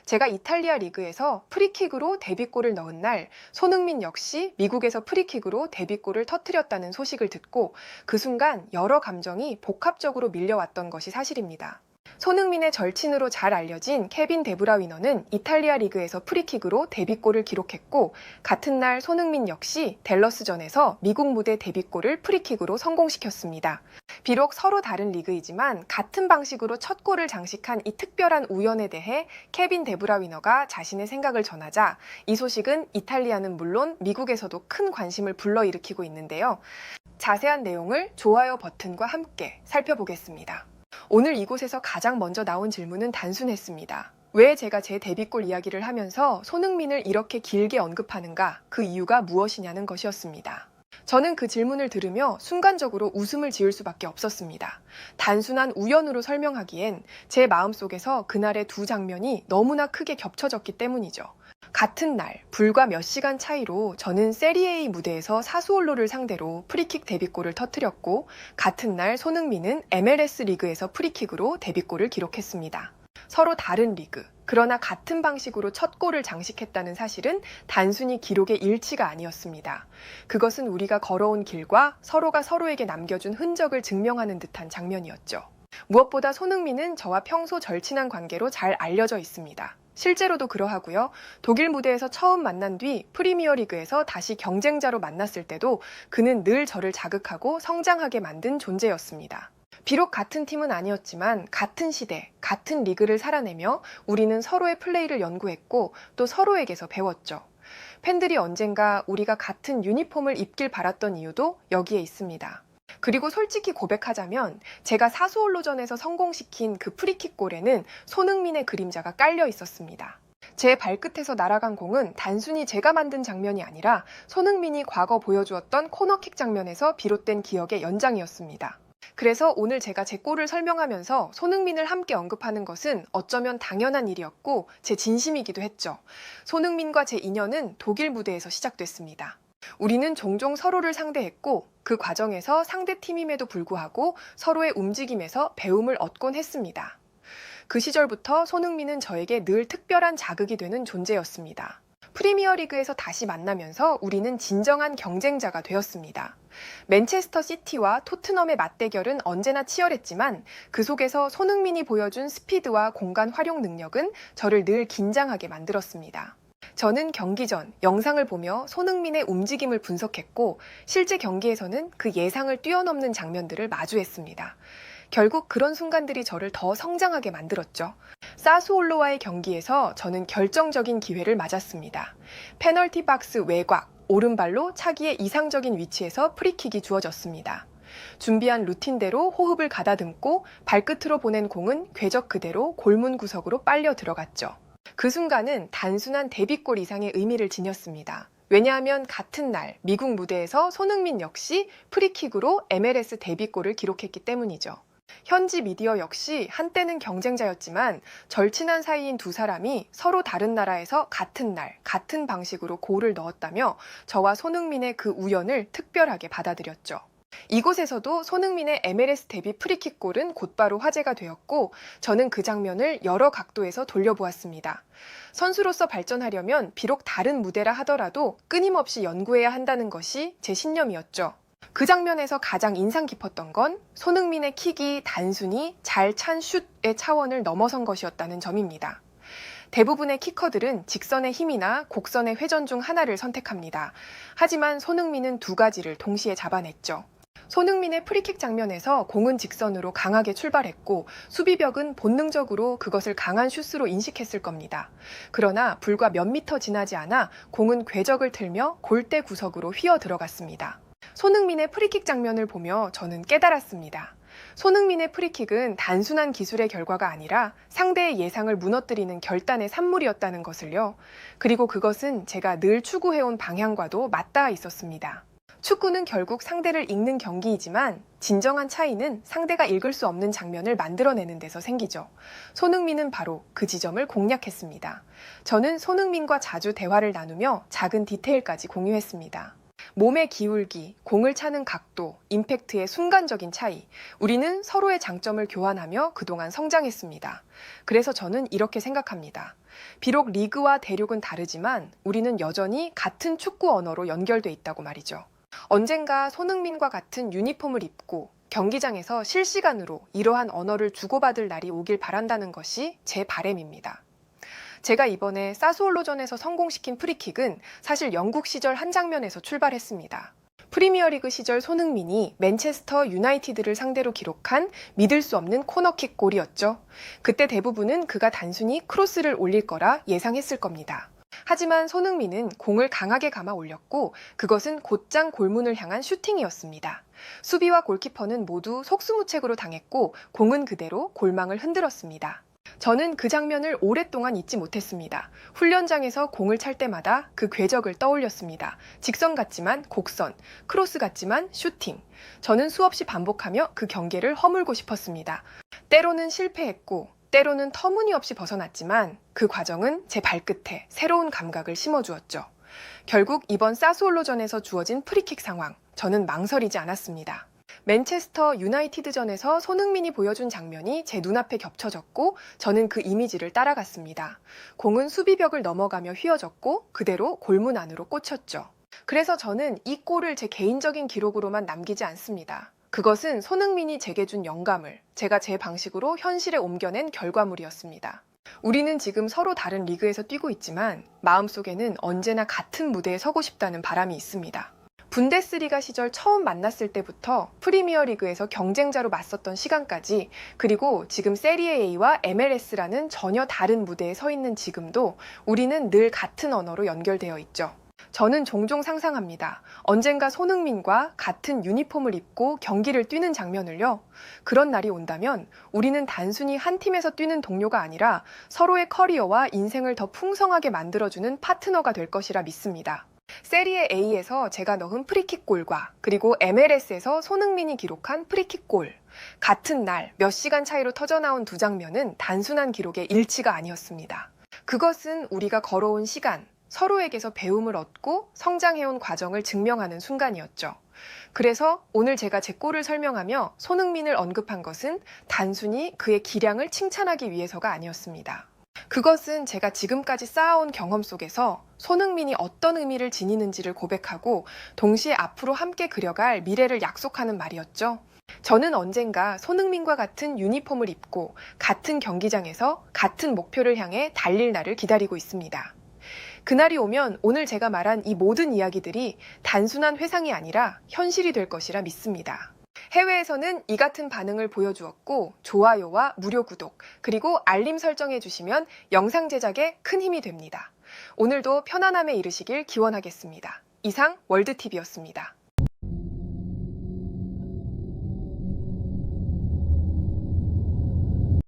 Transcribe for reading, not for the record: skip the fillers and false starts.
제가 이탈리아 리그에서 프리킥으로 데뷔골을 넣은 날 손흥민 역시 미국에서 프리킥으로 데뷔골을 터뜨렸다는 소식을 듣고 그 순간 여러 감정이 복합적으로 밀려왔던 것이 사실입니다. 손흥민의 절친으로 잘 알려진 케빈 데브라위너는 이탈리아 리그에서 프리킥으로 데뷔골을 기록했고 같은 날 손흥민 역시 댈러스전에서 미국 무대 데뷔골을 프리킥으로 성공시켰습니다. 비록 서로 다른 리그이지만 같은 방식으로 첫 골을 장식한 이 특별한 우연에 대해 케빈 데브라위너가 자신의 생각을 전하자 이 소식은 이탈리아는 물론 미국에서도 큰 관심을 불러일으키고 있는데요. 자세한 내용을 좋아요 버튼과 함께 살펴보겠습니다. 오늘 이곳에서 가장 먼저 나온 질문은 단순했습니다. 왜 제가 제 데뷔골 이야기를 하면서 손흥민을 이렇게 길게 언급하는가? 그 이유가 무엇이냐는 것이었습니다. 저는 그 질문을 들으며 순간적으로 웃음을 지을 수밖에 없었습니다. 단순한 우연으로 설명하기엔 제 마음속에서 그날의 두 장면이 너무나 크게 겹쳐졌기 때문이죠. 같은 날, 불과 몇 시간 차이로 저는 세리에A 무대에서 사수올로를 상대로 프리킥 데뷔골을 터뜨렸고 같은 날 손흥민은 MLS 리그에서 프리킥으로 데뷔골을 기록했습니다. 서로 다른 리그, 그러나 같은 방식으로 첫 골을 장식했다는 사실은 단순히 기록의 일치가 아니었습니다. 그것은 우리가 걸어온 길과 서로가 서로에게 남겨준 흔적을 증명하는 듯한 장면이었죠. 무엇보다 손흥민은 저와 평소 절친한 관계로 잘 알려져 있습니다. 실제로도 그러하고요. 독일 무대에서 처음 만난 뒤 프리미어리그에서 다시 경쟁자로 만났을 때도 그는 늘 저를 자극하고 성장하게 만든 존재였습니다. 비록 같은 팀은 아니었지만 같은 시대, 같은 리그를 살아내며 우리는 서로의 플레이를 연구했고 또 서로에게서 배웠죠. 팬들이 언젠가 우리가 같은 유니폼을 입길 바랐던 이유도 여기에 있습니다. 그리고 솔직히 고백하자면 제가 사수올로전에서 성공시킨 그 프리킥 골에는 손흥민의 그림자가 깔려 있었습니다. 제 발끝에서 날아간 공은 단순히 제가 만든 장면이 아니라 손흥민이 과거 보여주었던 코너킥 장면에서 비롯된 기억의 연장이었습니다. 그래서 오늘 제가 제 골을 설명하면서 손흥민을 함께 언급하는 것은 어쩌면 당연한 일이었고 제 진심이기도 했죠. 손흥민과 제 인연은 독일 무대에서 시작됐습니다. 우리는 종종 서로를 상대했고 그 과정에서 상대팀임에도 불구하고 서로의 움직임에서 배움을 얻곤 했습니다. 그 시절부터 손흥민은 저에게 늘 특별한 자극이 되는 존재였습니다. 프리미어리그에서 다시 만나면서 우리는 진정한 경쟁자가 되었습니다. 맨체스터 시티와 토트넘의 맞대결은 언제나 치열했지만 그 속에서 손흥민이 보여준 스피드와 공간 활용 능력은 저를 늘 긴장하게 만들었습니다. 저는 경기 전 영상을 보며 손흥민의 움직임을 분석했고 실제 경기에서는 그 예상을 뛰어넘는 장면들을 마주했습니다. 결국 그런 순간들이 저를 더 성장하게 만들었죠. 사수올로와의 경기에서 저는 결정적인 기회를 맞았습니다. 페널티 박스 외곽, 오른발로 차기의 이상적인 위치에서 프리킥이 주어졌습니다. 준비한 루틴대로 호흡을 가다듬고 발끝으로 보낸 공은 궤적 그대로 골문 구석으로 빨려 들어갔죠. 그 순간은 단순한 데뷔골 이상의 의미를 지녔습니다. 왜냐하면 같은 날 미국 무대에서 손흥민 역시 프리킥으로 MLS 데뷔골을 기록했기 때문이죠. 현지 미디어 역시 한때는 경쟁자였지만 절친한 사이인 두 사람이 서로 다른 나라에서 같은 날, 같은 방식으로 골을 넣었다며 저와 손흥민의 그 우연을 특별하게 받아들였죠. 이곳에서도 손흥민의 MLS 데뷔 프리킥 골은 곧바로 화제가 되었고 저는 그 장면을 여러 각도에서 돌려보았습니다. 선수로서 발전하려면 비록 다른 무대라 하더라도 끊임없이 연구해야 한다는 것이 제 신념이었죠. 그 장면에서 가장 인상 깊었던 건 손흥민의 킥이 단순히 잘 찬 슛의 차원을 넘어선 것이었다는 점입니다. 대부분의 키커들은 직선의 힘이나 곡선의 회전 중 하나를 선택합니다. 하지만 손흥민은 두 가지를 동시에 잡아냈죠. 손흥민의 프리킥 장면에서 공은 직선으로 강하게 출발했고 수비벽은 본능적으로 그것을 강한 슛으로 인식했을 겁니다. 그러나 불과 몇 미터 지나지 않아 공은 궤적을 틀며 골대 구석으로 휘어 들어갔습니다. 손흥민의 프리킥 장면을 보며 저는 깨달았습니다. 손흥민의 프리킥은 단순한 기술의 결과가 아니라 상대의 예상을 무너뜨리는 결단의 산물이었다는 것을요. 그리고 그것은 제가 늘 추구해온 방향과도 맞닿아 있었습니다. 축구는 결국 상대를 읽는 경기이지만 진정한 차이는 상대가 읽을 수 없는 장면을 만들어내는 데서 생기죠. 손흥민은 바로 그 지점을 공략했습니다. 저는 손흥민과 자주 대화를 나누며 작은 디테일까지 공유했습니다. 몸의 기울기, 공을 차는 각도, 임팩트의 순간적인 차이, 우리는 서로의 장점을 교환하며 그동안 성장했습니다. 그래서 저는 이렇게 생각합니다. 비록 리그와 대륙은 다르지만 우리는 여전히 같은 축구 언어로 연결돼 있다고 말이죠. 언젠가 손흥민과 같은 유니폼을 입고 경기장에서 실시간으로 이러한 언어를 주고받을 날이 오길 바란다는 것이 제 바람입니다. 제가 이번에 사스올로전에서 성공시킨 프리킥은 사실 영국 시절 한 장면에서 출발했습니다. 프리미어리그 시절 손흥민이 맨체스터 유나이티드를 상대로 기록한 믿을 수 없는 코너킥 골이었죠. 그때 대부분은 그가 단순히 크로스를 올릴 거라 예상했을 겁니다. 하지만 손흥민은 공을 강하게 감아 올렸고 그것은 곧장 골문을 향한 슈팅이었습니다. 수비와 골키퍼는 모두 속수무책으로 당했고 공은 그대로 골망을 흔들었습니다. 저는 그 장면을 오랫동안 잊지 못했습니다. 훈련장에서 공을 찰 때마다 그 궤적을 떠올렸습니다. 직선 같지만 곡선, 크로스 같지만 슈팅. 저는 수없이 반복하며 그 경계를 허물고 싶었습니다. 때로는 실패했고 때로는 터무니없이 벗어났지만 그 과정은 제 발끝에 새로운 감각을 심어주었죠. 결국 이번 사스올로전에서 주어진 프리킥 상황, 저는 망설이지 않았습니다. 맨체스터 유나이티드전에서 손흥민이 보여준 장면이 제 눈앞에 겹쳐졌고 저는 그 이미지를 따라갔습니다. 공은 수비벽을 넘어가며 휘어졌고 그대로 골문 안으로 꽂혔죠. 그래서 저는 이 골을 제 개인적인 기록으로만 남기지 않습니다. 그것은 손흥민이 제게 준 영감을 제가 제 방식으로 현실에 옮겨낸 결과물이었습니다. 우리는 지금 서로 다른 리그에서 뛰고 있지만 마음속에는 언제나 같은 무대에 서고 싶다는 바람이 있습니다. 분데스리가 시절 처음 만났을 때부터 프리미어리그에서 경쟁자로 맞섰던 시간까지 그리고 지금 세리에 A와 MLS라는 전혀 다른 무대에 서 있는 지금도 우리는 늘 같은 언어로 연결되어 있죠. 저는 종종 상상합니다. 언젠가 손흥민과 같은 유니폼을 입고 경기를 뛰는 장면을요. 그런 날이 온다면 우리는 단순히 한 팀에서 뛰는 동료가 아니라 서로의 커리어와 인생을 더 풍성하게 만들어주는 파트너가 될 것이라 믿습니다. 세리에 A에서 제가 넣은 프리킥 골과 그리고 MLS에서 손흥민이 기록한 프리킥 골. 같은 날 몇 시간 차이로 터져나온 두 장면은 단순한 기록의 일치가 아니었습니다. 그것은 우리가 걸어온 시간, 서로에게서 배움을 얻고 성장해온 과정을 증명하는 순간이었죠. 그래서 오늘 제가 제 골을 설명하며 손흥민을 언급한 것은 단순히 그의 기량을 칭찬하기 위해서가 아니었습니다. 그것은 제가 지금까지 쌓아온 경험 속에서 손흥민이 어떤 의미를 지니는지를 고백하고 동시에 앞으로 함께 그려갈 미래를 약속하는 말이었죠. 저는 언젠가 손흥민과 같은 유니폼을 입고 같은 경기장에서 같은 목표를 향해 달릴 날을 기다리고 있습니다. 그날이 오면 오늘 제가 말한 이 모든 이야기들이 단순한 회상이 아니라 현실이 될 것이라 믿습니다. 해외에서는 이 같은 반응을 보여주었고 좋아요와 무료 구독 그리고 알림 설정해 주시면 영상 제작에 큰 힘이 됩니다. 오늘도 편안함에 이르시길 기원하겠습니다. 이상 월드TV였습니다.